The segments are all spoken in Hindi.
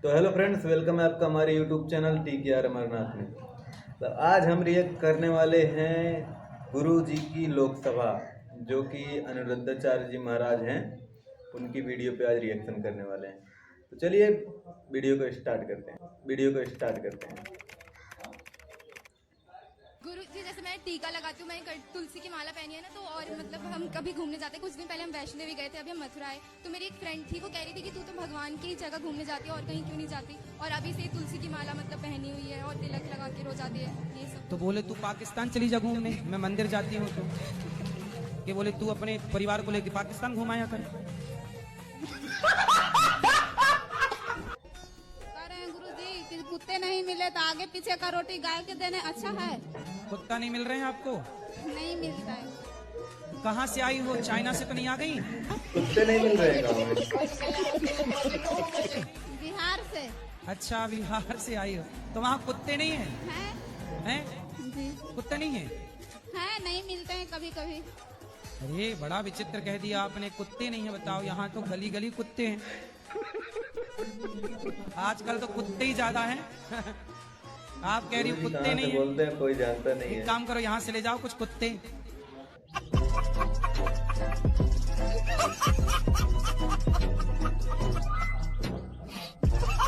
तो हेलो फ्रेंड्स, वेलकम है आपका हमारे यूट्यूब चैनल TKR अमरनाथ में। तो आज हम रिएक्ट करने वाले हैं गुरु जी की लोकसभा, जो कि अनिरुद्धाचार्य जी महाराज हैं, उनकी वीडियो पे आज रिएक्शन करने वाले हैं। तो चलिए वीडियो को स्टार्ट करते हैं। गुरु जी, जैसे मैं टीका लगाती हूँ, मैंने तुलसी की माला पहनी है ना, तो और मतलब हम कभी घूमने जाते हैं। कुछ दिन पहले हम वैष्णो देवी गए थे, अभी हम मथुरा आए। तो मेरी एक फ्रेंड थी, वो कह रही थी कि तू तो भगवान की जगह घूमने जाती है और कहीं क्यों नहीं जाती। और अभी से तुलसी की माला मतलब पहनी हुई है और तिलक लगा के रोज आती है, ये सब। तो बोले तू पाकिस्तान चली जा घूमने, मैं मंदिर जाती हूँ। तो कि बोले तू अपने परिवार को लेके पाकिस्तान घुमाया कर। कुत्ते नहीं मिले तो आगे पीछे का रोटी गाय के देने अच्छा है। कुत्ता नहीं मिल रहे हैं आपको? नहीं मिलता है। कहाँ से आई हो? चाइना से तो नहीं आ गई? कुत्ते नहीं मिल रहे गाँव में। बिहार से। अच्छा, बिहार से आई हो तो वहाँ कुत्ते नहीं है? हैं? जी, कुत्ते नहीं है? नहीं मिलते हैं कभी कभी। अरे बड़ा विचित्र कह दिया आपने, कुत्ते नहीं है। बताओ, यहाँ तो गली गली कुत्ते हैं। आजकल तो कुत्ते ही ज्यादा हैं। आप कह रही हो कुत्ते नहीं बोलते हैं, कोई जानता नहीं है। एक काम करो, यहाँ से ले जाओ कुछ कुत्ते।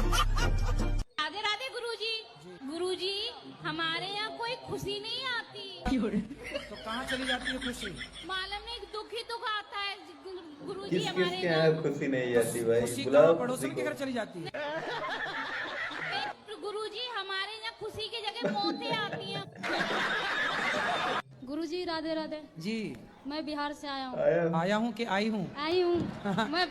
राधे राधे गुरुजी। गुरुजी, हमारे यहाँ कोई खुशी नहीं आती। तो कहाँ चली जाती है खुशी? मालूम नहीं, दुख ही दुख आता है गुरुजी किस हमारे के यहाँ खुशी नहीं आती भाई? खुशी बुलाओ पड़ोसन के घर चली जाती है। गुरुजी, हमारे यहाँ खुशी की जगह मौतें आती हैं। गुरुजी राधे राधे जी, मैं बिहार से आया हूँ। आया हूँ कि आई हूँ? आई हूँ। मैं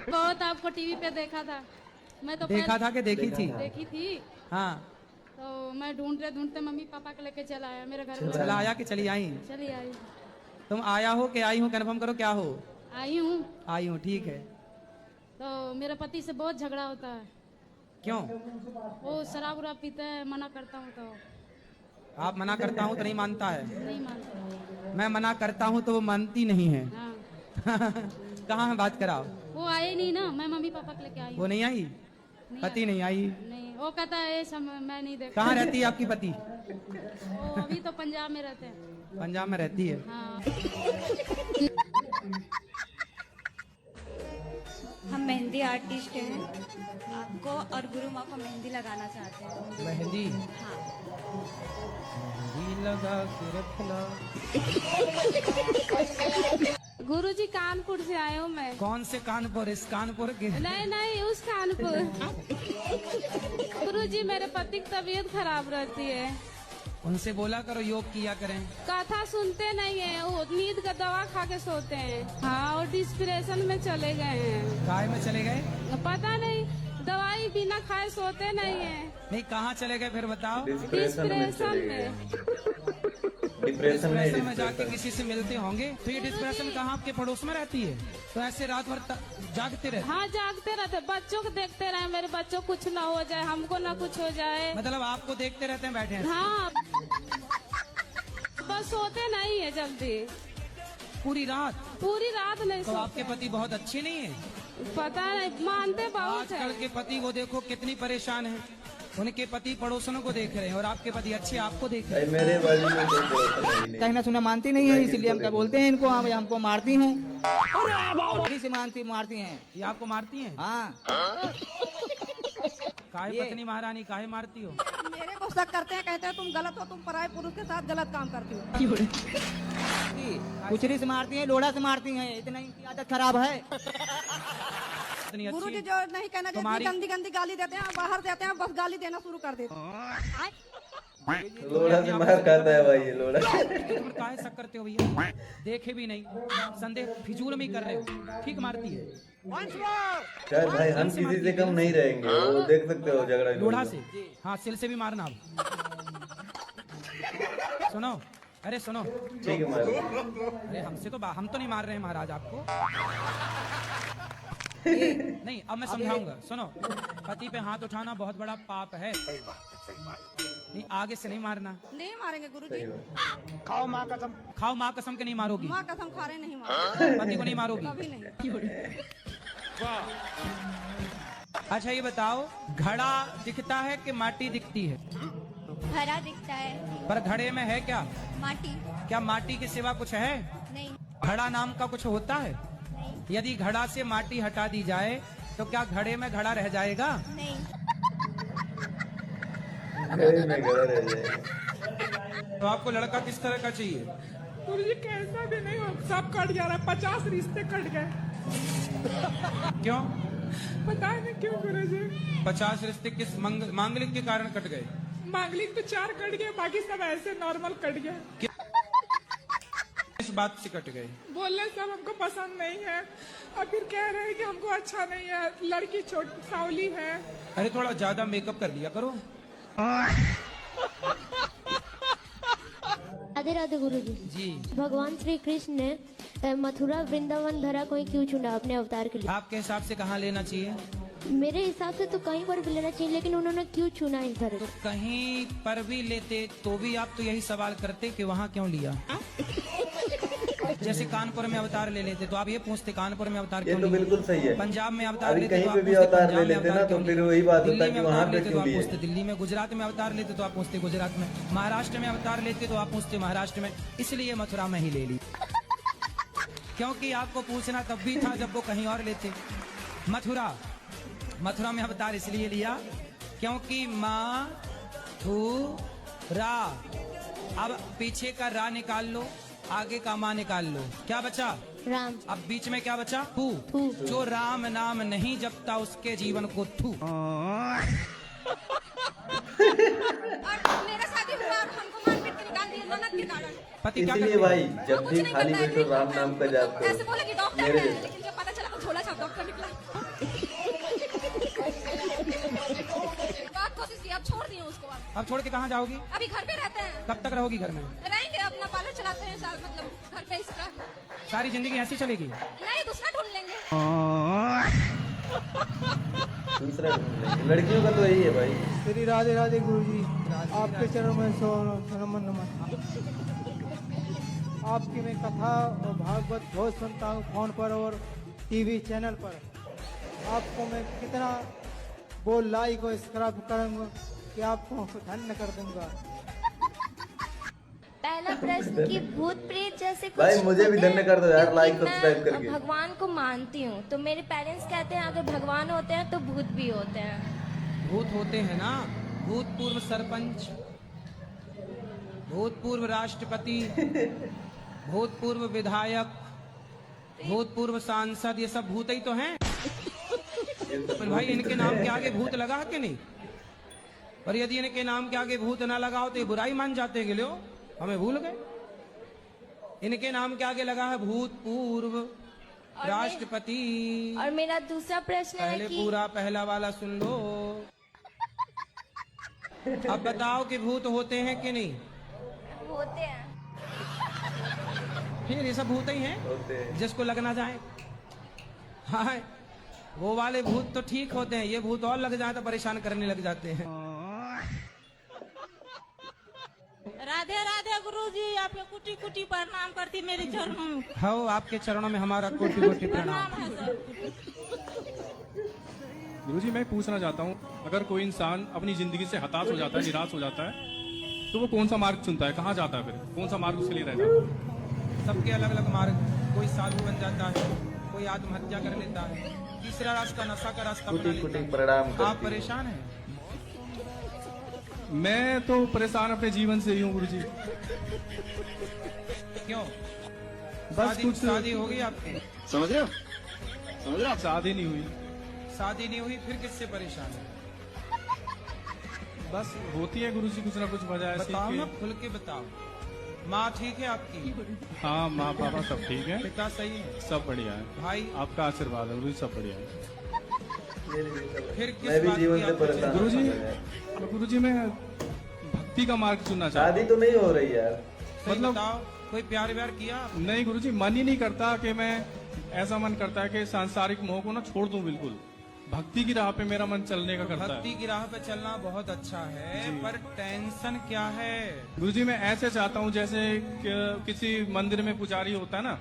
बहुत आपको टीवी पे देखा था। मैं तो देखा था कि देखी थी? देखी थी। हाँ, तो मैं ढूंढते ढूंढते मम्मी पापा को लेके चला आया मेरे घर में। चला आया कि चली आई? चली आई। तुम आया हो कि आई हूँ? कंफर्म करो, क्या हो? आई हूँ। आई हूँ, ठीक है। तो मेरे पति से बहुत झगड़ा होता है। क्यों? वो शराब उराब पीते हैं, मना करता हूँ तो आप मना करता हूँ तो नहीं मानता है? नहीं मानता। मैं मना करता हूँ तो वो मानती नहीं है। हाँ, कहाँ है, बात कराओ। वो आए नहीं ना, मैं मम्मी पापा को लेके आई वो हूँ। नहीं आई? पति नहीं आई? नहीं, वो कहता है ये सब मैं नहीं देखता। कहाँ रहती है आपकी पति? वो अभी तो पंजाब में रहते हैं। पंजाब में रहती है। हाँ। हम मेहंदी आर्टिस्ट हैं। आपको और गुरु माँ को मेहंदी लगाना चाहते हैं। मेहंदी? हाँ। मेहंदी लगा के रखना। गुरुजी, कानपुर से आए हूँ मैं। कौन से कानपुर? इस कानपुर के? नहीं नहीं, उस कानपुर। गुरुजी, मेरे पति की तबीयत खराब रहती है। उनसे बोला करो योग किया करें। कथा सुनते नहीं है, वो नींद का दवा खा के सोते हैं। हाँ, और डिस्प्रेशन में चले गए हैं। काय में चले गए? पता नहीं, दवाई बिना खाए सोते नहीं है। नहीं, कहाँ चले गए फिर बताओ? डिप्रेशन डिप्रेशन में जाके डिप्रेशन। किसी से मिलते होंगे। तो ये डिप्रेशन कहाँ आपके पड़ोस में रहती है? तो ऐसे रात भर जागते रहते? हाँ, जागते रहते, बच्चों को देखते रहे, मेरे बच्चों को कुछ ना हो जाए, हमको ना कुछ हो जाए। मतलब आपको देखते रहते हैं बैठे हैं? हाँ, बस सोते नहीं है जल्दी। पूरी रात? पूरी रात नहीं तो सोते। आपके पति बहुत अच्छे नहीं है? पता नहीं, मानते बहुत है। आजकल के पति को देखो कितनी परेशान है। उनके पति पड़ोसनों को देख रहे हैं और आपके पति अच्छे आपको देख रहे हैं। मेरे बाजू में कोई पड़ोसन नहीं। कहना सुना मानती नहीं है, इसलिए हम क्या बोलते हैं इनको, हमको मारती हैं। से मारती हैं। ये आपको मारती हैं? हाँ। काहे पत्नी महारानी, काहे मारती हो? मेरे को शक करते हैं, कहते हैं तुम गलत हो, तुम पराये पुरुष के साथ गलत काम करती हो। कुचरी से मारती हैं, लोढ़ा से मारती हैं, इतना इनकी आदत खराब है। इतनी गुरु जी अच्छी जो नहीं कहना चाहिए, तुम्हारी- गंदी गंदी गाली देते हैं, बाहर देते हैं, बस गाली देना शुरू कर देते हैं। लोड़ा से मार खाता है भाई ये लोड़ा। तुम काहे शक करते हो भैया? देखे भी नहीं, संदेह फिजूल में ही कर रहे हो। ठीक मारती है। खैर भाई, हम किसी से कम नहीं रहेंगे, वो देख सकते हो झगड़ा। लोढ़ा से? हाँ, सिल से भी मारना। अब सुनो, अरे सुनो, ठीक है मारो। अरे हमसे तो हम तो नहीं मार रहे हैं महाराज आपको। नहीं, अब मैं समझाऊंगा। सुनो, पति पे हाथ उठाना बहुत बड़ा पाप है। नहीं, आगे से नहीं मारना। नहीं मारेंगे गुरु जी। खाओ माँ कसम। खाओ माँ कसम के नहीं मारोगी? माँ कसम खा रहे नहीं मारेंगे। पति को नहीं मारोगी? कभी नहीं। अच्छा ये बताओ, घड़ा दिखता है कि माटी दिखती है? हरा दिखता है। पर घड़े में है क्या? माटी। क्या माटी के सिवा कुछ है? नहीं। घड़ा नाम का कुछ होता है? यदि घड़ा से माटी हटा दी जाए तो क्या घड़े में घड़ा रह जाएगा? नहीं। घड़े में घड़ा रह जाएगा। तो आपको लड़का किस तरह का चाहिए? गुरुजी कैसा भी नहीं हो, सब कट जा रहा है, 50 रिश्ते कट गए। क्यों? पता नहीं क्यों गुरुजी। 50 रिश्ते किस मांगलिक के कारण कट गए? मांगलिक तो 4 कट गए, बाकी सब ऐसे नॉर्मल कट गए। किस बात से कट गए? बोलने सब हमको पसंद नहीं है, और फिर कह रहे हैं कि हमको अच्छा नहीं है, लड़की छोटी सावली है। अरे थोड़ा ज्यादा मेकअप कर लिया करो। राधे राधे गुरुजी। जी। भगवान श्री कृष्ण ने मथुरा वृंदावन धरा को क्यों चुना अपने अवतार के लिए? आपके हिसाब से कहाँ लेना चाहिए? मेरे हिसाब से तो कहीं पर भी लेना चाहिए, लेकिन उन्होंने क्यों चुना इस धरे? तो कहीं पर भी लेते तो भी आप तो यही सवाल करते कि वहाँ क्यों लिया। जैसे कानपुर में अवतार ले लेते तो आप ये पूछते कानपुर में अवतार ये क्यों तो लिया? बिल्कुल सही है। पंजाब में अवतार अभी लेते कहीं तो आप पे भी पूछते अवतार पंजाब ले में लेते ना अवतार तो क्यों फिर लिया? वही बात होता दिल्ली है में कि वहाँ अवतार पे लेते तो क्यों आप लिए। पूछते दिल्ली में, गुजरात में अवतार लेते तो आप पूछते गुजरात में, महाराष्ट्र में अवतार लेते तो आप पूछते महाराष्ट्र में। इसलिए मथुरा में ही ले ली, क्योंकि आपको पूछना तब भी था जब वो कहीं और लेते। मथुरा में अवतार इसलिए लिया क्योंकि रा, अब पीछे का रा निकाल लो, आगे का माँ निकाल लो, क्या बचा? राम। अब बीच में क्या बचा? थू। जो राम नाम नहीं जपता उसके जीवन को थू। और मेरा शादी हुआ और हमको मार पीट के निकाल दिया ननद के कारण। पति क्या इसीलिए करते भाई हैं? जब भी खाली बैठो राम नाम का जाप ऐसे करो। बोला कि डॉक्टर मेरे है, जैसा। लेकिन जब पता चला तो झोला छाप डॉक्टर निकला। बहुत कोशिश की, अब छोड़ दिए उसको। अब छोड़ के कहाँ जाओगी? अभी घर पे रहते हैं। कब तक रहोगी घर में? रहेंगे, अपना पार्लर चलाते हैं साल, मतलब घर पे इसका। सारी जिंदगी ऐसी चलेगी? नहीं, दूसरा ढूंढ लेंगे। दूसरा ढूंढ लेंगे। लड़कियों का तो यही है भाई। श्री राधे राधे गुरुजी, आपके चरणों में नमन नमन। आपकी मैं कथा और भागवत बहुत सुनता हूँ फोन पर और टीवी चैनल पर। आपको मैं कितना वो लाइक और सब्सक्राइब करूँगा कि आपको धन्य कर दूंगा। पहला प्रश्न कि भूत प्रेत जैसे कुछ भाई मुझे भी होते धन्य हैं? कर दो यार, क्योंकि लाइक मैं सब्सक्राइब करके। भगवान को मानती हूँ, तो मेरे पेरेंट्स कहते हैं अगर भगवान होते हैं तो भूत भी होते हैं। भूत होते हैं ना, भूतपूर्व सरपंच, भूतपूर्व राष्ट्रपति, भूतपूर्व विधायक, भूतपूर्व सांसद, ये सब भूत ही तो हैं। पर भाई इनके नाम के आगे भूत लगा है कि नहीं? और यदि इनके नाम के आगे भूत ना लगा हो तो ये बुराई मान जाते हैं कि लो हमें भूल गए। इनके नाम के आगे लगा है भूतपूर्व राष्ट्रपति। और मेरा दूसरा प्रश्न है पहले कि पूरा पहला वाला सुन लो। अब बताओ कि भूत होते हैं कि नहीं? होते हैं। फिर ये सब भूत ही हैं होते हैं। जिसको लगना जाए। हाँ, वो वाले भूत तो ठीक होते हैं, ये भूत और लग जाए तो परेशान करने लग जाते हैं। राधे राधे गुरुजी, आपके कुटी कुटी प्रणाम करती मेरे चरणों में। हो आपके चरणों में हमारा कोटि कोटि प्रणाम। प्रणाम है सर। गुरुजी मैं पूछना चाहता हूँ, अगर कोई इंसान अपनी जिंदगी से हताश हो जाता है, निराश हो जाता है, तो वो कौन सा मार्ग चुनता है? कहाँ जाता है? फिर कौन सा मार्ग उसके लिए रहता है? सबके अलग अलग मार्ग, कोई साधु बन जाता है, कोई आत्महत्या कर लेता है, तीसरा रास्ता नशा का रास्ता बना कुटी लेता कुटी है। प्रणाम आप करती है। परेशान हैं? मैं तो परेशान अपने जीवन से ही हूँ गुरुजी। क्यों? बस कुछ शादी हो गई आपकी? समझ रहे हो? शादी नहीं हुई। शादी नहीं हुई, फिर किससे परेशान है? बस होती है गुरुजी कुछ ना कुछ वजह ऐसी बताओ ना, कि खुल के बताओ। माँ ठीक है आपकी? हाँ, माँ पापा सब ठीक है, पिता सही है, सब बढ़िया है। भाई आपका आशीर्वाद है गुरुजी, सब बढ़िया है। फिर किस मैं भी बात की जीवन से आपको परेशान चिंता? गुरुजी, हूँ। गुरुजी मैं भक्ति का मार्ग चुनना चाहता शादी तो नहीं हो रही यार। सही मतलब- बताओ, कोई प्यार व्यार किया? हूँ। नहीं गुरुजी, मन ही नहीं करता कि मैं, ऐसा मन करता है कि सांसारिक मोह को ना छोड़ दूं बिल्कुल। भक्ति की राह पे मेरा मन चलने का करता भक्ति है। की राह पे चलना बहुत अच्छा है, जी। पर टेंशन क्या है? गुरुजी मैं ऐसे चाहता हूँ जैसे किसी मंदिर में पुजारी होता है ना,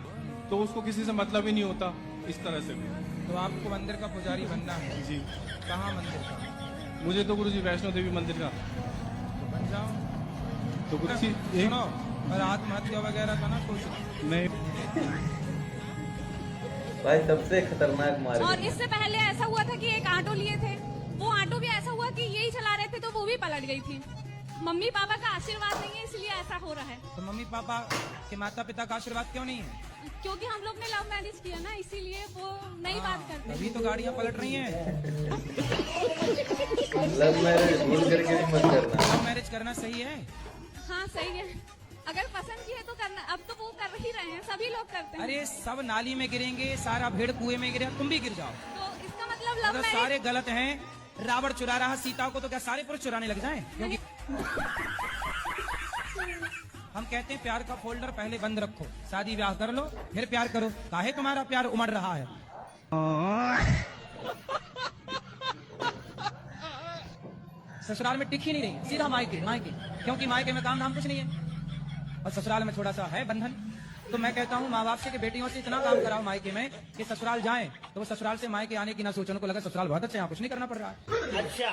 तो उसको किसी से मतलब ही नहीं होता, इस तरह से भी तो आपको मंदिर का पुजारी बनना है। जी। कहाँ मंदिर का? मुझे तो गुरुजी वैष्णो देवी मंदिर का। तो बन जाओ। तो गुरुजी सुनो, और आत्महत्या वगैरह का ना कुछ नहीं। भाई सबसे खतरनाक मार्ग। और इससे पहले ऐसा हुआ था कि एक ऑटो लिए थे, वो ऑटो भी ऐसा हुआ कि यही चला रहे थे तो वो भी पलट गई थी। मम्मी पापा का आशीर्वाद नहीं है इसलिए ऐसा हो रहा है। तो मम्मी पापा के माता पिता का आशीर्वाद क्यों नहीं है? क्योंकि हम लोग ने लव मैरिज किया ना, इसीलिए वो नहीं बात करते। अभी तो गाड़ियाँ पलट रही हैं। लव मैरिज भूल करके भी मत करना। लव मैरिज करना सही है? हाँ सही है, अगर पसंद की है तो करना। अब तो वो कर ही रहे हैं, सभी लोग करते हैं। अरे सब नाली में गिरेंगे, सारा भेड़ कुएं में गिरे, तुम भी गिर जाओ। तो इसका मतलब लव अगर मैरिज। सारे गलत हैं, रावण चुरा रहा सीता को, तो क्या सारे पुरुष चुराने लग जाएं? क्योंकि हम कहते हैं प्यार का फोल्डर पहले बंद रखो, शादी ब्याह कर लो फिर प्यार करो। काहे तुम्हारा प्यार उमड़ रहा है? ससुराल में टिक ही नहीं रही, सीधा मायके मायके, क्योंकि मायके में काम धाम कुछ नहीं है और ससुराल में थोड़ा सा है बंधन। तो मैं कहता हूँ माँ बाप से कि बेटियों से इतना काम कराओ मायके में कि ससुराल जाएं तो वो ससुराल से मायके आने की ना सोचने को लगा ससुराल बहुत अच्छा, यहाँ कुछ नहीं करना पड़ रहा है। अच्छा,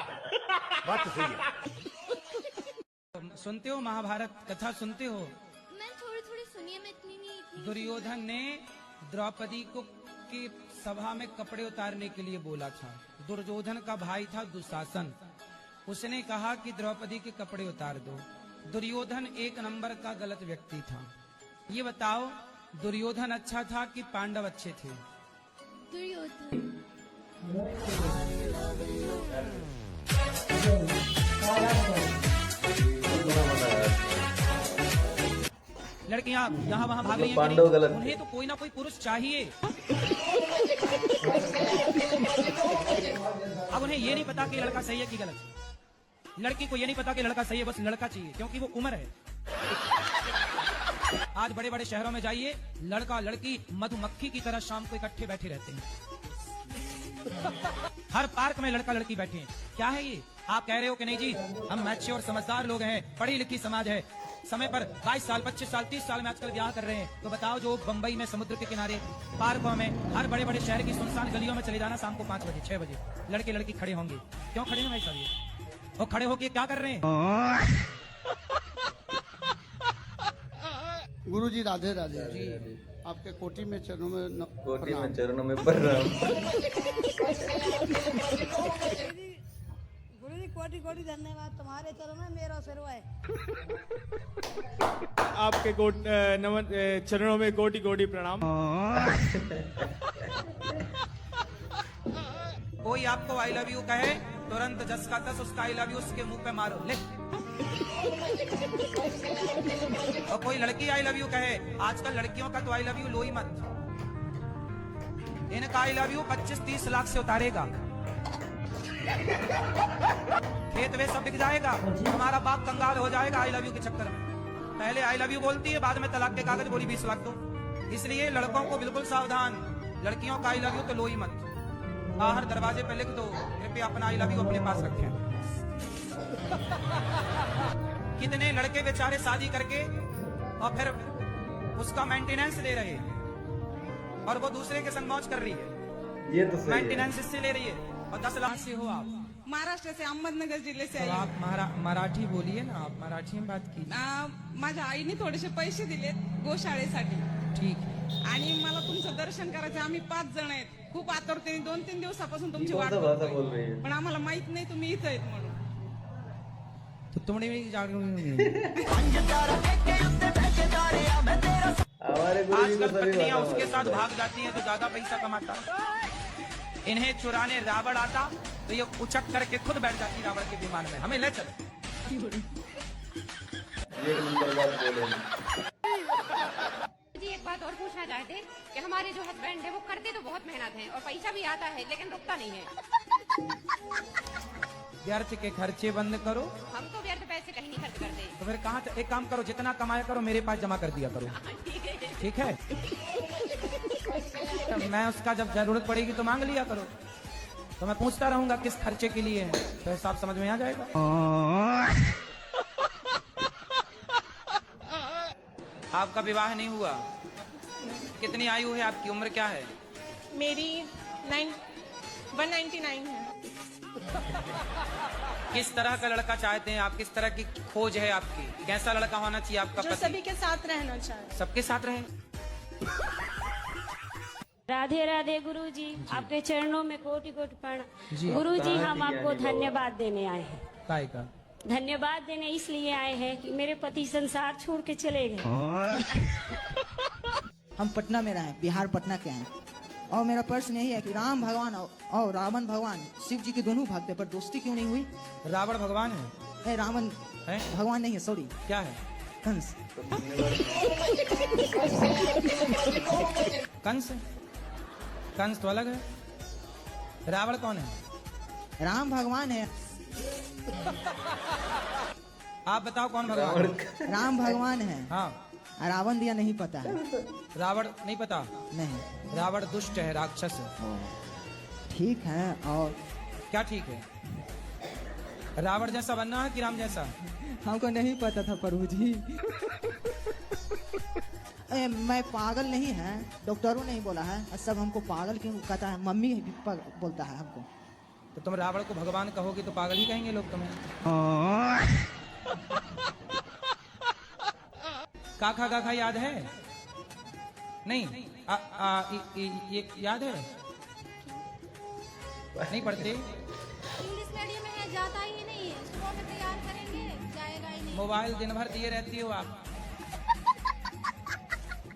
बात तो सही है। सुनते हो महाभारत कथा सुनते हो? मैं थोड़ी थोड़ी सुनिए, मैं इतनी नहीं। दुर्योधन ने द्रौपदी को की सभा में कपड़े उतारने के लिए बोला था। दुर्योधन का भाई था दुशासन, उसने कहा कि द्रौपदी के कपड़े उतार दो। दुर्योधन एक नंबर का गलत व्यक्ति था। ये बताओ दुर्योधन अच्छा था कि पांडव अच्छे थे? दुर्योधन। लड़कियां यहाँ वहाँ भाग रही हैं, पांडव गलत थे। उन्हें तो कोई ना कोई पुरुष चाहिए। अब उन्हें ये नहीं पता कि लड़का सही है कि गलत। लड़की को ये नहीं पता कि लड़का सही है, बस लड़का चाहिए क्योंकि वो उम्र है। आज बड़े बड़े शहरों में जाइए, लड़का लड़की मधुमक्खी की तरह शाम को इकट्ठे बैठे रहते हैं। हर पार्क में लड़का लड़की बैठे हैं। क्या है ये? आप कह रहे हो कि नहीं जी हम मैच्योर समझदार लोग हैं, पढ़ी लिखी समाज है, समय पर 22 साल 25 साल 30 साल में आजकल ब्याह कर रहे हैं। तो बताओ जो बंबई में समुद्र के किनारे पार्कों में हर बड़े बड़े शहर की सुनसान गलियों में चले जाना, शाम को 5 बजे 6 बजे लड़के लड़की खड़े होंगे। क्यों खड़े हैं भाई साहब? ये वो खड़े होके क्या कर रहे हैं? गुरुजी राधे राधे जी। आपके कोटि में चरणों में कोटि में चरणों में प्रणाम। गुरुजी कोटि कोटि धन्यवाद, तुम्हारे चरणों में मेरा सिर है। आपके चरणों में कोटि कोटि प्रणाम। कोई आपको आई लव यू कहे, तुरंत जस का तस उसका आई लव यू उसके मुंह पे मारो, ले। और कोई लड़की आई लव यू कहे, आजकल लड़कियों का तो आई लव यू लो ही मत। इनका आई लव यू 25-30 लाख से उतारेगा, खेत वे सब बिक जाएगा, हमारा बाप कंगाल हो जाएगा आई लव यू के चक्कर में। पहले आई लव यू बोलती है, बाद में तलाक के कागज बोली 20 लाख दो। इसलिए लड़कों को बिल्कुल सावधान, लड़कियों का आई लव यू तो लो ही मत। बाहर दरवाजे पे लिख दो कृपया अपना आई लव यू अपने पास रखें। कितने लड़के बेचारे शादी करके और फिर उसका मेंटेनेंस ले रहे और वो दूसरे के संग मौज कर रही है। ये तो सही है। मेंटेनेंस इससे ले रही है और 10 लाख से हो आप? महाराष्ट्र से, अहमदनगर जिल्हे से तो आप मराठी बोलिए ना, आप मराठी में बात कीजिए। माझ्या आईने थोडेसे पैसे दिलेत गोशाळेसाठी, ठीक है। आणि मला तुमचं दर्शन करायचं। आम्ही 5 जण आहेत, खूप आतुरतेने 2-3 दिवसापासून तुमची कौन वाट सा भाषा बघतोय. बोल रही है? पण आम्हाला माहित नाही तुम्ही इथं आहेत म्हणून. तो तुमने भी आजकल पत्नियां उसके साथ भाग जाती हैं तो ज्यादा पैसा कमाता। इन्हें चुराने रावण आता तो ये उचक करके खुद बैठ जाती रावण के विमान में, हमें ले चलो। एक नंबर बात बोले। जी एक बात और पूछना चाहते कि हमारे जो हस्बैंड है वो करते तो बहुत मेहनत है और पैसा भी आता है लेकिन रुकता नहीं है। व्यर्थ के खर्चे बंद करो। हम तो व्यर्थ पैसे कहीं नहीं खर्च करते। तो फिर कहाँ, एक काम करो जितना कमाया करो मेरे पास जमा कर दिया करो, ठीक है? तो मैं उसका जब जरूरत पड़ेगी तो मांग लिया करो, तो मैं पूछता रहूंगा किस खर्चे के लिए है, तो हिसाब समझ में आ जाएगा। आपका विवाह नहीं हुआ? कितनी आयु है आपकी, उम्र क्या है? मेरी 199 है। किस तरह का लड़का चाहते हैं आप? किस तरह की खोज है आपकी? कैसा लड़का होना चाहिए आपका जो पति? सभी के साथ रहना चाहे। सबके साथ रहे। राधे राधे गुरुजी, आपके चरणों में कोटि कोटि प्रणाम। जी। गुरुजी, हम आपको धन्यवाद देने आए हैं। काय का? धन्यवाद देने इसलिए आए हैं कि मेरे पति संसार छोड़ के चले गए। हम पटना में रहे, बिहार पटना के हैं, और मेरा प्रश्न यही है कि राम भगवान और रावण भगवान शिव जी के दोनों भक्त हैं, पर दोस्ती क्यों नहीं हुई? रावण भगवान है? नहीं, रावण है? भगवान नहीं है, सॉरी। क्या है? कंस। कंस? कंस तो अलग है। रावण कौन है? राम भगवान है। आप बताओ कौन भगवान? राम भगवान है। हाँ। रावण दिया नहीं पता है। रावण नहीं पता? नहीं। रावण दुष्ट है, राक्षस है। ठीक है, और क्या ठीक है? रावण जैसा बनना है कि राम जैसा? हमको नहीं पता था प्रभु जी। मैं पागल नहीं है, डॉक्टरों नहीं बोला है, सब हमको पागल क्यों कहता है, मम्मी भी बोलता है हमको। तो तुम रावण को भगवान कहोगे तो पागल ही कहेंगे लोग तुम्हें। काका काका याद है? नहीं? ये याद है? नहीं पढ़ते? इंग्लिश मीडियम में है, जाता ही नहीं है। सुबह में तैयार करेंगे, जाएगा ही नहीं। मोबाइल दिन भर दिए रहती हो आप।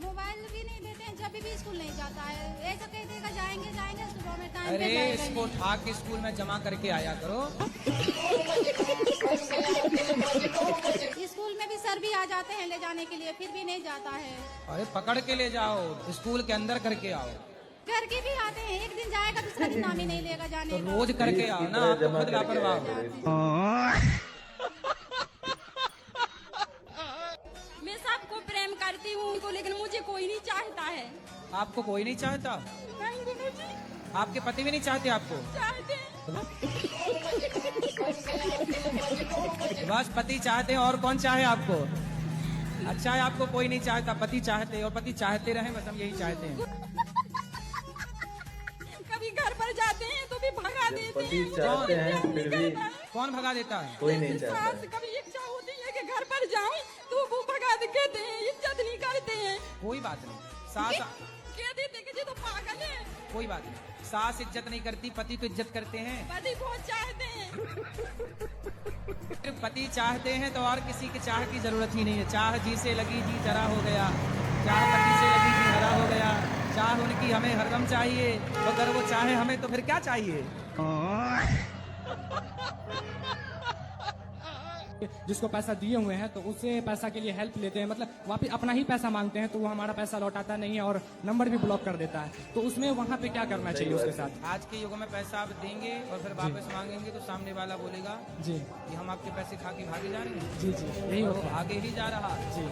मोबाइल भी नहीं देते हैं, जब भी स्कूल नहीं जाता है। ऐसा कह देगा जाएंगे जाएंगे, सुबह में टाइम पे अरे जाएगा इसको उठा के स्कूल में जमा करके आया करो। स्कूल में भी सर भी आ जाते हैं ले जाने के लिए, फिर भी नहीं जाता है। अरे पकड़ के ले जाओ, स्कूल के अंदर करके आओ। करके भी आते हैं, एक दिन जाएगा दूसरा दिन नाम ही नहीं लेगा जाने तो का। रोज करके आओ ना, आप तो खुद लापरवाह हो। मैं सबको प्रेम करती हूँ, लेकिन मुझे कोई नहीं चाहता है। आपको कोई नहीं चाहता? नहीं गुरुजी। आपके पति भी नहीं चाहते आपको? चाहते। बस पति चाहते हैं, और कौन चाहे आपको? अच्छा है आपको कोई नहीं चाहता, पति चाहते, और पति चाहते रहे, बस हम यही चाहते हैं। कभी घर पर जाते हैं तो भी भगा देते पति हैं। चाहते हैं फिर भी कौन भगा देता है? कोई नहीं चाहता। सास कभी इच्छा होती है कि घर पर जाऊं तो वो भगा देते हैं, इज्जत नहीं करते हैं। कोई बात नहीं, सास कह देते कि ये तो पागल है। कोई बात नहीं, सास इज्जत नहीं करती, पति तो इज्जत करते हैं। पति बहुत चाहते हैं। पति चाहते हैं तो और किसी की चाह की जरूरत ही नहीं है। चाह जी से लगी जी जरा हो गया, चाह पति से लगी जी हरा हो गया। चाह उनकी हमें हरदम चाहिए, अगर वो चाहे हमें तो फिर क्या चाहिए? जिसको पैसा दिए हुए हैं तो उससे पैसा के लिए हेल्प लेते हैं, मतलब वापिस अपना ही पैसा मांगते हैं तो वो हमारा पैसा लौटाता नहीं है और नंबर भी ब्लॉक कर देता है। तो उसमें वहाँ पे क्या करना चाहिए उसके साथ? आज के युग में पैसा आप देंगे और फिर वापस मांगेंगे तो सामने वाला बोलेगा जी कि हम आपके पैसे खा के भागे जा रहे हैं। जी जी, यही और वो होता है। भागे ही जा रहा जी,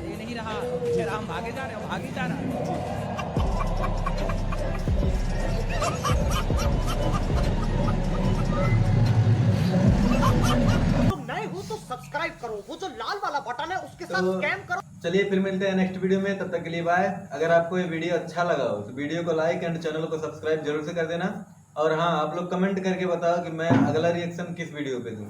ये नहीं रहा फिर हम भागे जा रहे हैं, भागे जा रहा है। नए हो तो सब्सक्राइब करो, वो जो लाल वाला बटन है उसके साथ स्कैम करो। चलिए फिर मिलते हैं नेक्स्ट वीडियो में, तब तक के लिए बाय। अगर आपको ये वीडियो अच्छा लगा हो तो वीडियो को लाइक एंड चैनल को सब्सक्राइब जरूर से कर देना। और हाँ, आप लोग कमेंट करके बताओ कि मैं अगला रिएक्शन किस वीडियो पे दूं।